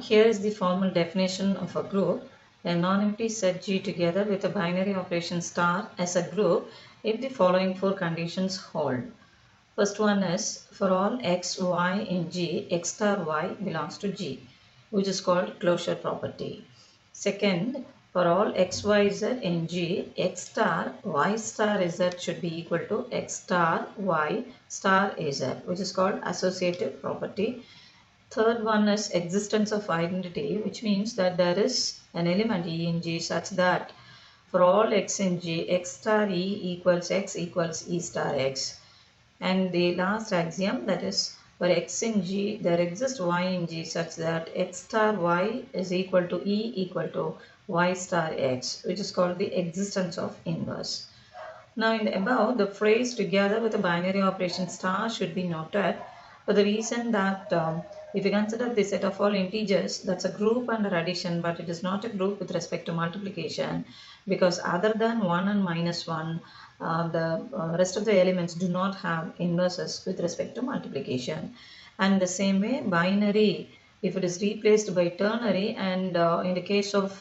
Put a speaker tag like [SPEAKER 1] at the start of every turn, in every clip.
[SPEAKER 1] Here is the formal definition of a group. A non-empty set G together with a binary operation star as a group if the following four conditions hold. First one is for all x, y in G, x star y belongs to G, which is called closure property. Second, for all x, y, z in G, x star y star z should be equal to x star y star z, which is called associative property. Third one is existence of identity, which means that there is an element E in G such that for all x in G, x star E equals x equals E star x. And the last axiom, that is for x in G, there exists y in G such that x star y is equal to E equal to y star x, which is called the existence of inverse. Now in the above, the phrase together with a binary operation star should be noted for the reason that if you consider the set of all integers, that's a group under addition, but it is not a group with respect to multiplication, because other than 1 and minus 1, the rest of the elements do not have inverses with respect to multiplication. And the same way, binary, if it is replaced by ternary, and in the case of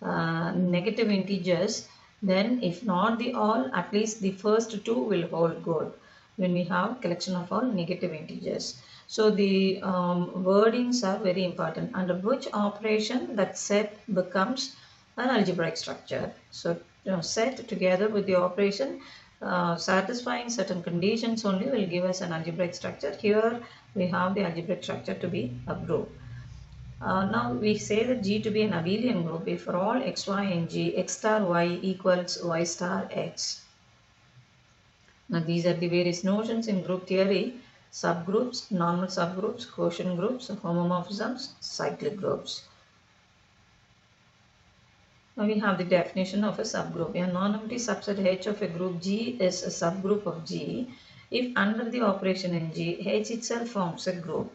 [SPEAKER 1] negative integers, then if not the all, at least the first two will hold good when we have collection of all negative integers. So the wordings are very important, under which operation that set becomes an algebraic structure. So set together with the operation satisfying certain conditions only will give us an algebraic structure. Here we have the algebraic structure to be a group. Now we say that G to be an abelian group if for all x, y in G, x star y equals y star x. Now these are the various notions in group theory: subgroups, normal subgroups, quotient groups, homomorphisms, cyclic groups. Now we have the definition of a subgroup. A non-empty subset H of a group G is a subgroup of G if under the operation in G, H itself forms a group.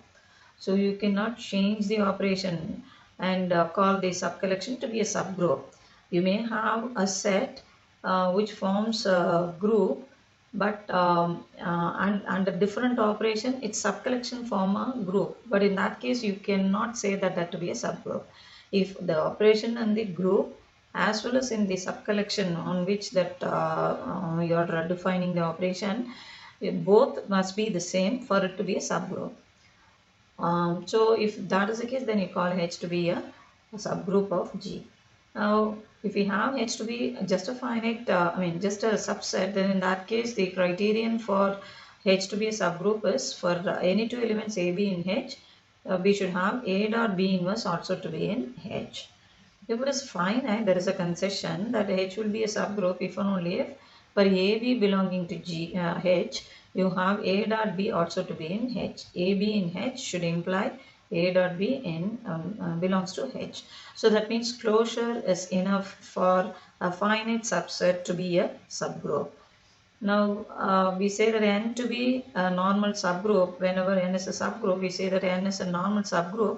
[SPEAKER 1] So you cannot change the operation and call the subcollection to be a subgroup. You may have a set which forms a group, but and under different operation its subcollection form a group. But in that case you cannot say that to be a subgroup. If the operation in the group as well as in the subcollection on which that you are defining the operation, both must be the same for it to be a subgroup. So if that is the case, then you call H to be a subgroup of G. Now, if we have H to be just a finite, just a subset, then in that case, the criterion for H to be a subgroup is for any two elements A, B in H, we should have A dot B inverse also to be in H. If it is finite, there is a concession that H will be a subgroup if and only if for AB belonging to H, you have A dot B also to be in H. AB in H should imply A dot B in belongs to H. So that means closure is enough for a finite subset to be a subgroup. Now we say that N to be a normal subgroup. Whenever N is a subgroup, we say that N is a normal subgroup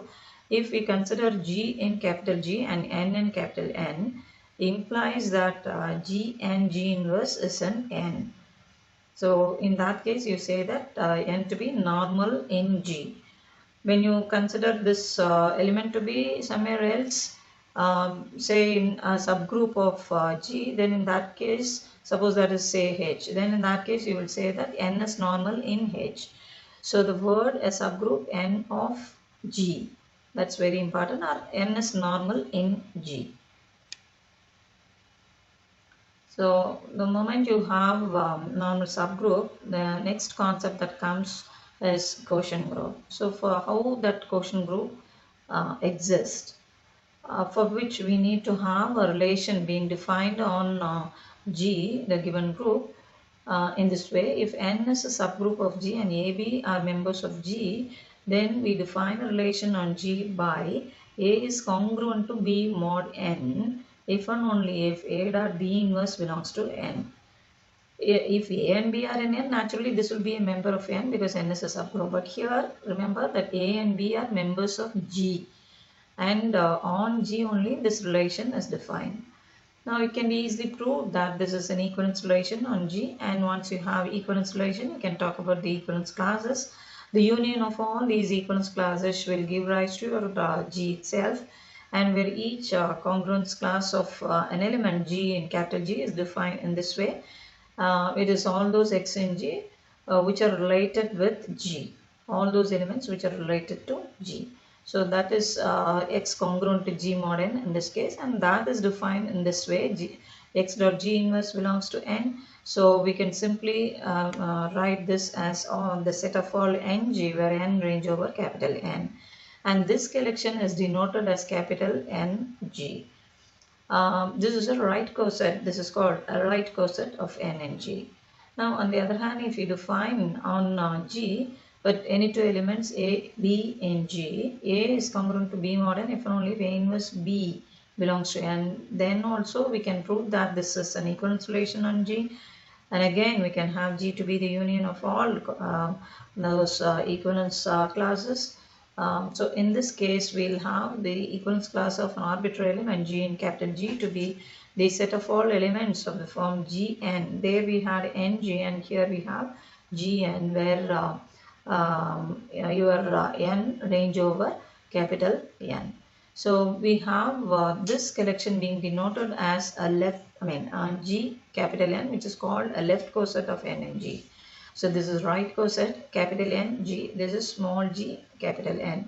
[SPEAKER 1] if we consider G in capital G and N in capital N, implies that G and G inverse is an N. So in that case you say that N to be normal in G. When you consider this element to be somewhere else, say in a subgroup of G, then in that case, suppose that is say H, then in that case you will say that N is normal in H. So the word a subgroup N of G, that's very important, or N is normal in G. So the moment you have normal subgroup, the next concept that comes is quotient group. So for how that quotient group exists, for which we need to have a relation being defined on G, the given group, in this way: if N is a subgroup of G and AB are members of G, then we define a relation on G by A is congruent to B mod N if and only if A dot B inverse belongs to N. If A and B are in N, naturally this will be a member of N because N is a subgroup. But here remember that A and B are members of G, and on G only this relation is defined. Now it can be easily proved that this is an equivalence relation on G, and once you have equivalence relation, you can talk about the equivalence classes. The union of all these equivalence classes will give rise to your G itself, and where each congruence class of an element G in capital G is defined in this way. It is all those X in G which are related with G, all those elements which are related to G. So that is X congruent to G mod n in this case, and that is defined in this way. X dot G inverse belongs to n. So we can simply write this as on the set of all Ng where n range over capital N, and this collection is denoted as capital Ng. This is a right coset. This is called a right coset of n and G. Now on the other hand, if you define on G but any two elements A, B and G, A is congruent to B mod n if and only if A inverse B belongs to n, then also we can prove that this is an equivalence relation on G. And again we can have G to be the union of all those equivalence classes. So in this case we'll have the equivalence class of an arbitrary element G in capital G to be the set of all elements of the form Gn. There we had Ng, and here we have Gn, where your n range over capital N. So we have this collection being denoted as a G capital N, which is called a left coset of n and G. So this is right coset capital N G. This is small g capital N.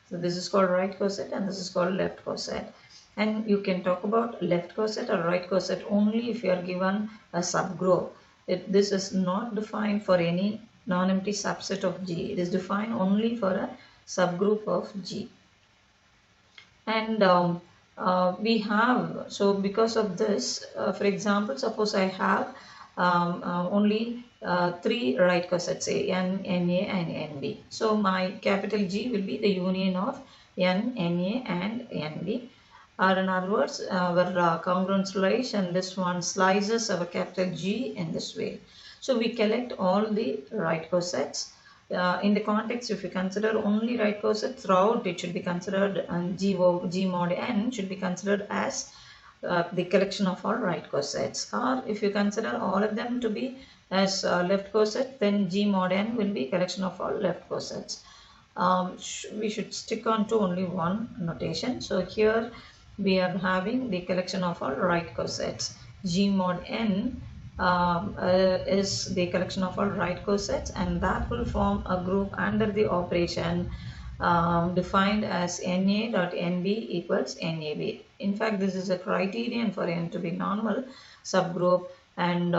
[SPEAKER 1] So this is called right coset and this is called left coset. And you can talk about left coset or right coset only if you are given a subgroup. This is not defined for any non-empty subset of G. It is defined only for a subgroup of G. And we have, so because of this, for example, suppose I have only three right cosets A, N, Na and Nb. So my capital G will be the union of N, Na and Nb. Or in other words, our congruence relation, this one slices our capital G in this way. So we collect all the right cosets. In the context, if you consider only right coset throughout, it should be considered G mod n should be considered as the collection of all right cosets. Or if you consider all of them to be as left coset, then G mod n will be collection of all left cosets. We should stick on to only one notation. So here we are having the collection of all right cosets. G mod n is the collection of all right cosets, and that will form a group under the operation defined as Na dot Nb equals Nab. In fact, this is a criterion for n to be normal subgroup, and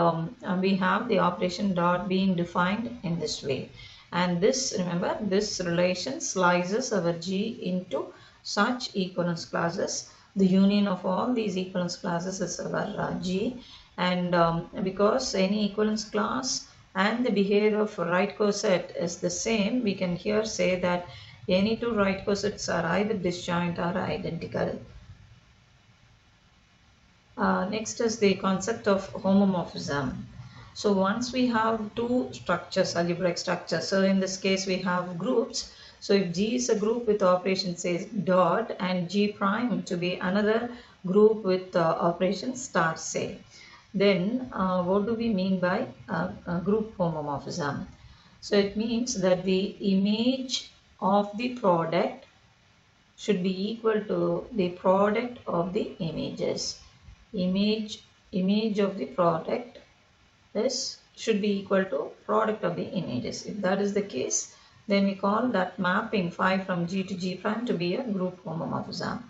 [SPEAKER 1] we have the operation dot being defined in this way. And this, remember, this relation slices our G into such equivalence classes. The union of all these equivalence classes is our G. And because any equivalence class and the behavior of right coset is the same, we can here say that any two right cosets are either disjoint or identical. Next is the concept of homomorphism. So once we have two structures, algebraic structures, so in this case we have groups. So if G is a group with operation says dot and G prime to be another group with operation star say, then what do we mean by group homomorphism? So it means that the image of the product should be equal to the product of the images. Image of the product should be equal to product of the images. If that is the case, then we call that mapping phi from G to G prime to be a group homomorphism.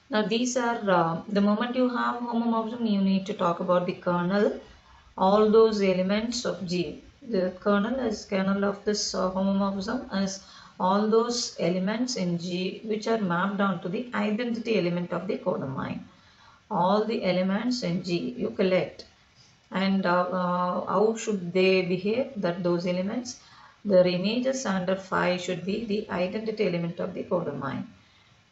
[SPEAKER 1] Now these are, the moment you have homomorphism, you need to talk about the kernel, all those elements of G. The kernel of this homomorphism is all those elements in G which are mapped onto the identity element of the codomain. All the elements in G you collect, and how should they behave? That those elements, their images under phi should be the identity element of the codomain.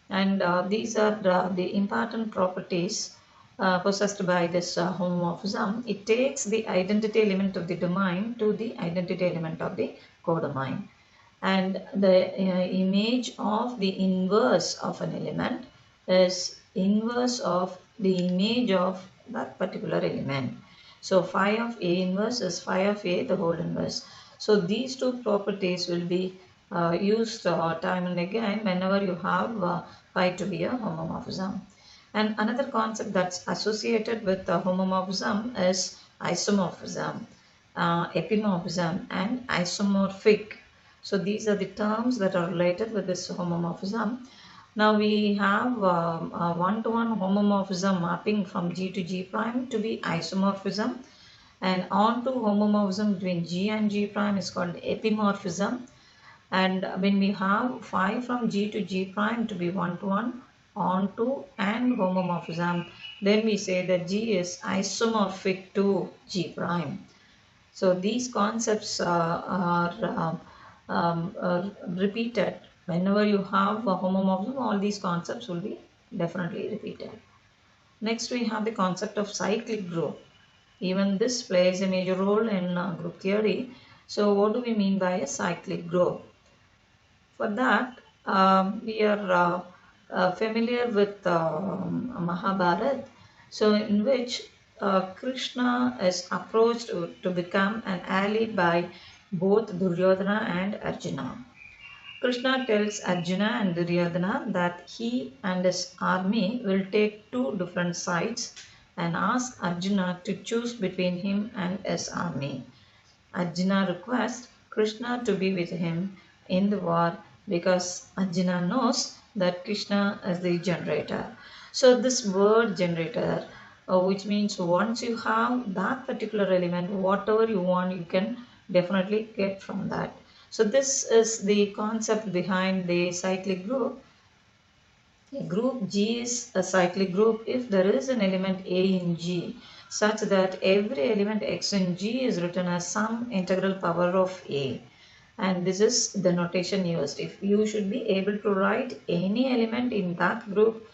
[SPEAKER 1] And these are the important properties possessed by this homomorphism. It takes the identity element of the domain to the identity element of the codomain. And the image of the inverse of an element is inverse of the image of that particular element. So phi of A inverse is phi of A the whole inverse. So these two properties will be used time and again whenever you have phi to be a homomorphism. And another concept that's associated with homomorphism is isomorphism, epimorphism, and isomorphic. So these are the terms that are related with this homomorphism. Now we have one-to-one homomorphism mapping from G to G prime to be isomorphism, and on to homomorphism between G and G prime is called epimorphism. And when we have phi from G to G prime to be one-to-one, onto and homomorphism, then we say that G is isomorphic to G prime. So these concepts are repeated. Whenever you have a homomorphism, all these concepts will be definitely repeated. Next we have the concept of cyclic group. Even this plays a major role in group theory. So what do we mean by a cyclic group? For that, we are familiar with Mahabharata, so in which Krishna is approached to become an ally by both Duryodhana and Arjuna. Krishna tells Arjuna and Duryodhana that he and his army will take two different sides and ask Arjuna to choose between him and his army. Arjuna requests Krishna to be with him in the war because Arjuna knows that Krishna is the generator. So this word generator, which means once you have that particular element, whatever you want, you can definitely get from that. So this is the concept behind the cyclic group. A group G is a cyclic group if there is an element A in G such that every element X in G is written as some integral power of A. And this is the notation used. If you should be able to write any element in that group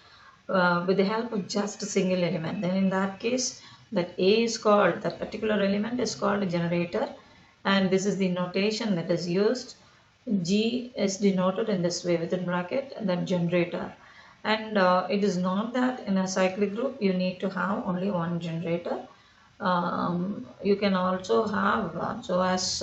[SPEAKER 1] with the help of just a single element, then in that case that A is called, that particular element is called a generator, and this is the notation that is used. G is denoted in this way within bracket and then generator. And it is not that in a cyclic group you need to have only one generator. You can also have, so as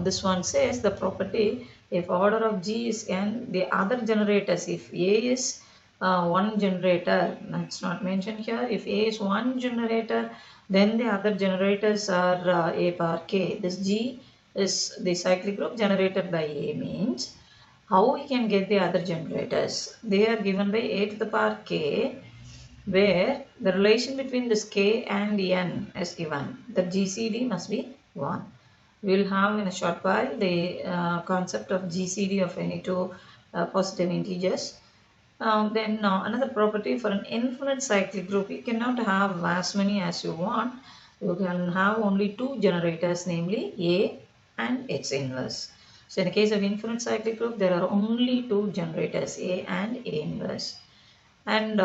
[SPEAKER 1] this one says, the property, if order of G is n, the other generators, if A is one generator, that's not mentioned here, if A is one generator, then the other generators are A bar K. This G is the cyclic group generated by A means, how we can get the other generators? They are given by A to the power K, where the relation between this K and N is given. The GCD must be 1. We will have in a short while the concept of GCD of any two positive integers. Then another property for an infinite cyclic group, you cannot have as many as you want. You can have only two generators, namely A and its inverse. So in the case of infinite cyclic group, there are only two generators, A and A inverse. And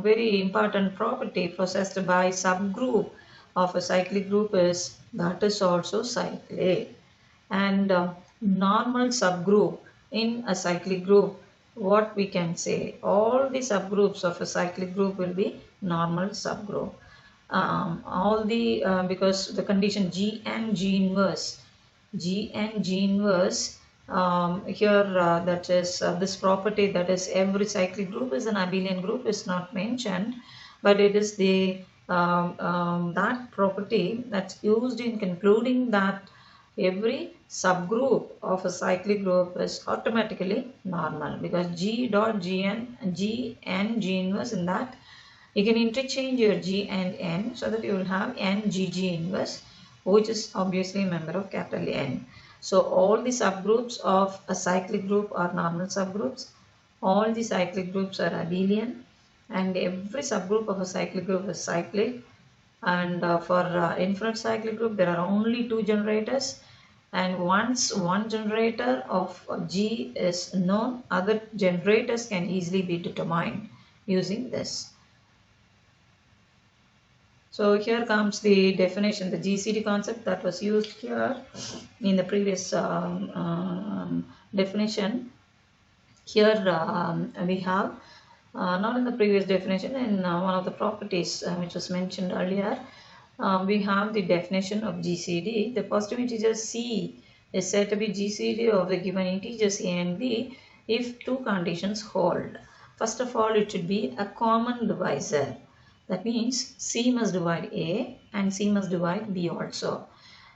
[SPEAKER 1] very important property possessed by subgroup of a cyclic group is that is also cyclic. And normal subgroup in a cyclic group, what we can say, all the subgroups of a cyclic group will be normal subgroup. All the because the condition G and G inverse, G and G inverse, here that is this property, that is every cyclic group is an abelian group, is not mentioned, but it is the that property that's used in concluding that every subgroup of a cyclic group is automatically normal, because G dot Gn, G and G inverse, in that you can interchange your G and N so that you will have N G inverse, which is obviously a member of capital N. So all the subgroups of a cyclic group are normal subgroups. All the cyclic groups are abelian, and every subgroup of a cyclic group is cyclic. And for infinite cyclic group, there are only two generators. And once one generator of G is known, other generators can easily be determined using this. So here comes the definition, the GCD concept that was used here in the previous definition. Here we have, not in the previous definition, in one of the properties which was mentioned earlier, we have the definition of GCD. The positive integer C is said to be GCD of the given integers A and B if two conditions hold. First of all, it should be a common divisor. That means C must divide A and C must divide B also.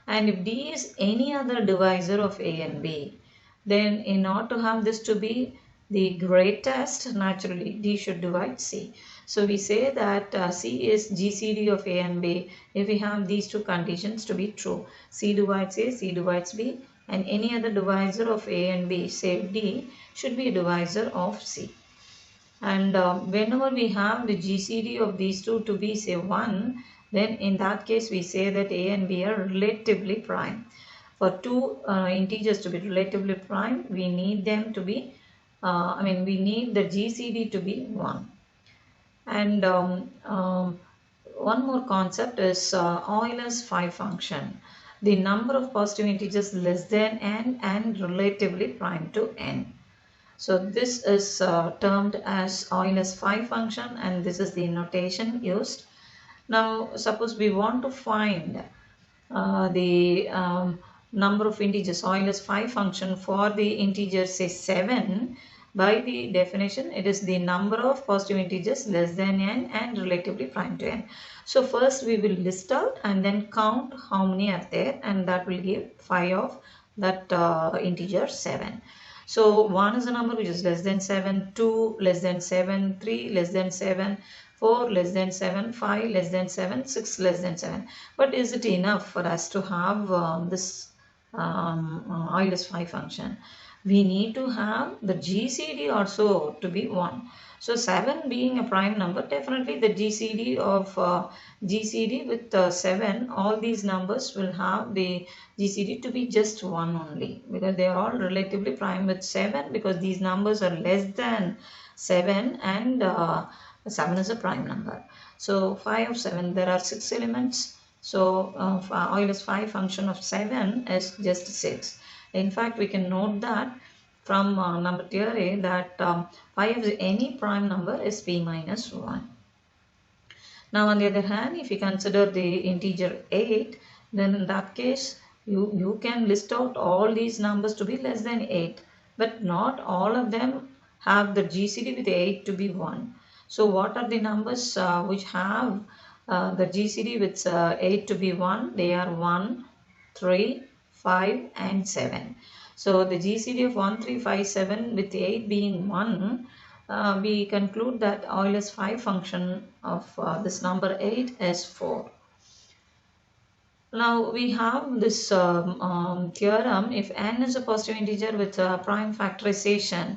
[SPEAKER 1] And if D is any other divisor of A and B, then in order to have this to be the greatest, naturally D should divide C. So we say that C is GCD of A and B if we have these two conditions to be true. C divides A, C divides B, and any other divisor of A and B, say D, should be a divisor of C. And whenever we have the GCD of these two to be say 1, then in that case we say that A and B are relatively prime. For two integers to be relatively prime, we need them to be, we need the GCD to be 1. And one more concept is Euler's phi function. The number of positive integers less than n and relatively prime to n. So this is termed as Euler's phi function, and this is the notation used. Now suppose we want to find the number of integers, Euler's phi function for the integer say 7. By the definition, it is the number of positive integers less than n and relatively prime to n. So first we will list out and then count how many are there, and that will give phi of that integer 7. So 1 is a number which is less than 7, 2 less than 7, 3 less than 7, 4 less than 7, 5 less than 7, 6 less than 7. But is it enough for us to have this Euler's phi function? We need to have the GCD also to be 1. So 7 being a prime number, definitely the GCD of GCD with 7, all these numbers will have the GCD to be just 1 only, because they are all relatively prime with 7, because these numbers are less than 7 and 7 is a prime number. So phi of 7, there are 6 elements. So Euler's phi function of 7 is just 6. In fact, we can note that from number theory that phi of any prime number is p minus 1. Now on the other hand, if you consider the integer 8, then in that case you can list out all these numbers to be less than 8, but not all of them have the GCD with 8 to be 1. So what are the numbers which have the GCD with 8 to be 1? They are 1, 3, 5 and 7. So the GCD of 1, 3, 5, 7 with 8 being 1, we conclude that Euler's phi function of this number 8 is 4. Now we have this theorem: if n is a positive integer with prime factorization,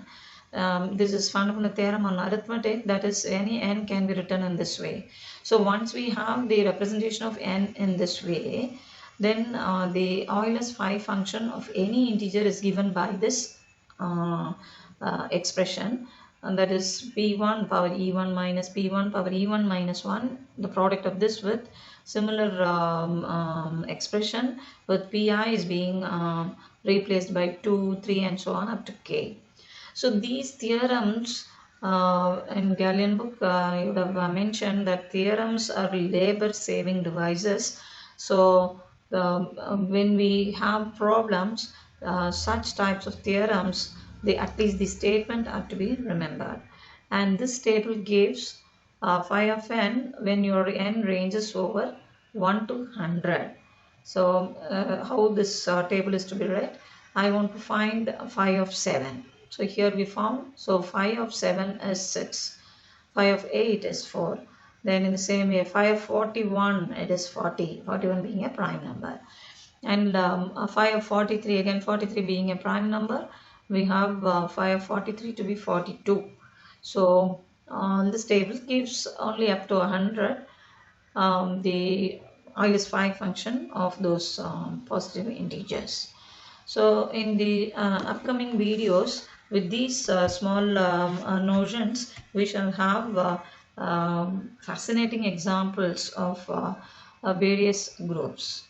[SPEAKER 1] this is fundamental theorem on arithmetic, that is any n can be written in this way. So once we have the representation of n in this way, then the Euler's phi function of any integer is given by this expression, and that is p1 power e1 minus p1 power e1 minus 1, the product of this with similar expression with pi is being replaced by 2, 3 and so on up to k. So these theorems in Galilean book you would have mentioned that theorems are labor saving devices. So when we have problems, such types of theorems, at least the statement are to be remembered. And this table gives phi of n when your n ranges over 1 to 100. So how this table is to be read? I want to find phi of 7. So here we found, so phi of 7 is 6. Phi of 8 is 4. Then in the same way, phi of 41, it is 40, 41 being a prime number. And phi of 43, again 43 being a prime number, we have phi of 43 to be 42. So this table gives only up to 100 the Euler's phi function of those positive integers. So in the upcoming videos, with these small notions, we shall have fascinating examples of various groups.